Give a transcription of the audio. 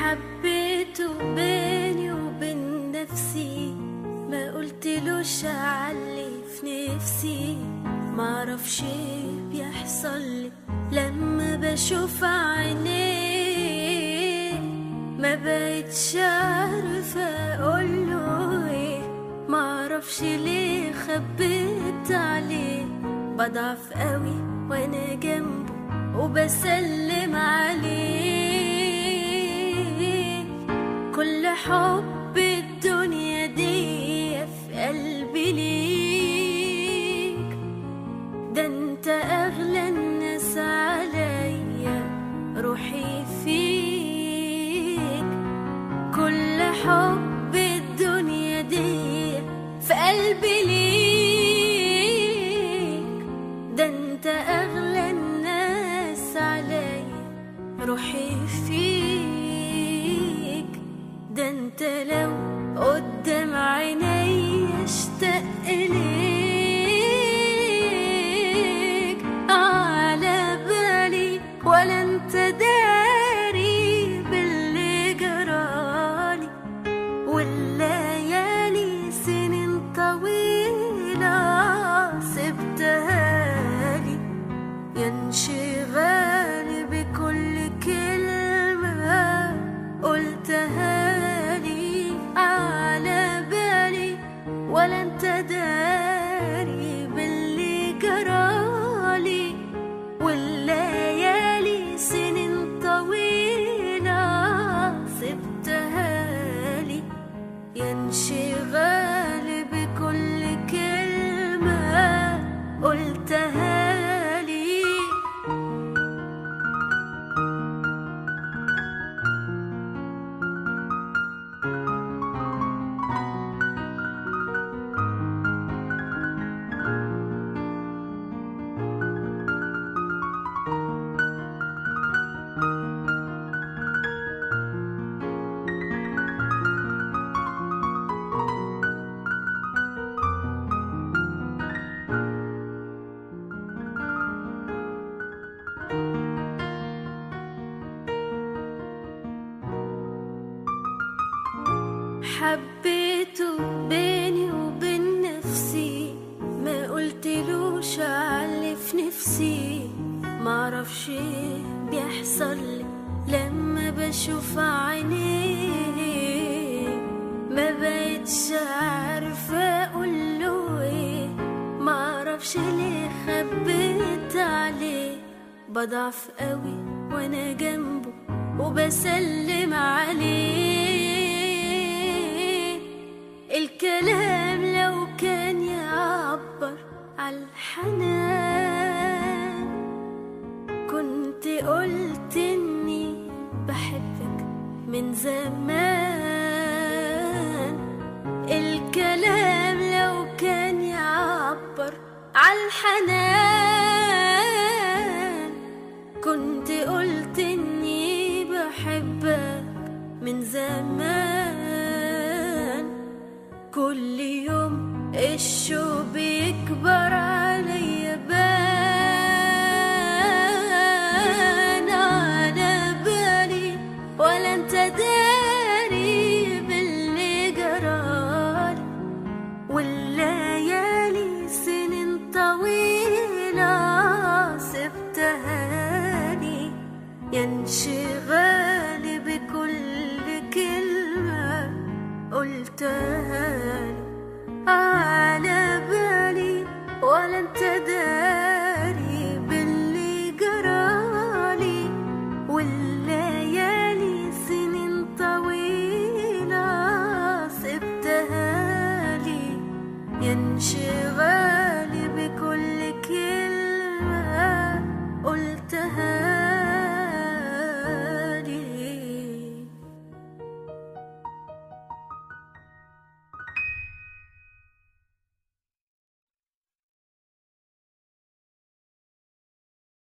حبيته بيني وبين نفسي، ما قلتلوش علي في نفسي. معرفش ايه بيحصل لما بشوف عينيه، ما بقتش عارفة اقوله ايه. معرفش ليه خبيت عليه، بضعف قوي وانا جنبه وبسلم عليه. كل حب الدنيا دي في قلبي ليك، ده انت اغلى الناس عليا، روحي فيك. كل حب الدنيا دي في قلبي ليك، ده انت اغلى الناس عليا، روحي فيك. ده انت لو قدام عيني اشتاق ليك، على بالي ولا انت داري باللي جرالي. والليالي سنين طويلة سبتها لي، يا انشغالي بكل كلمة قلتها لي. على بالي ولا انت داري باللي جرالي. والليالي سنين طويلة سبتها لي، يا انشغالي بكل كلمة قلتها لي. حبيته بيني وبين نفسي، ما قلتلوش علي في نفسي. معرفش ايه بيحصل لما بشوف عينيه، ما بقتش عارفة اقوله ايه. معرفش ليه خبيت عليه، بضعف قوي وانا جنبه وبسلم عليه. الكلام لو كان يعبر عالحنان، كنت قلت اني بحبك من زمان. الكلام لو كان يعبر عالحنان، كنت قلت اني بحبك من زمان. كل يوم الشوق بيكبر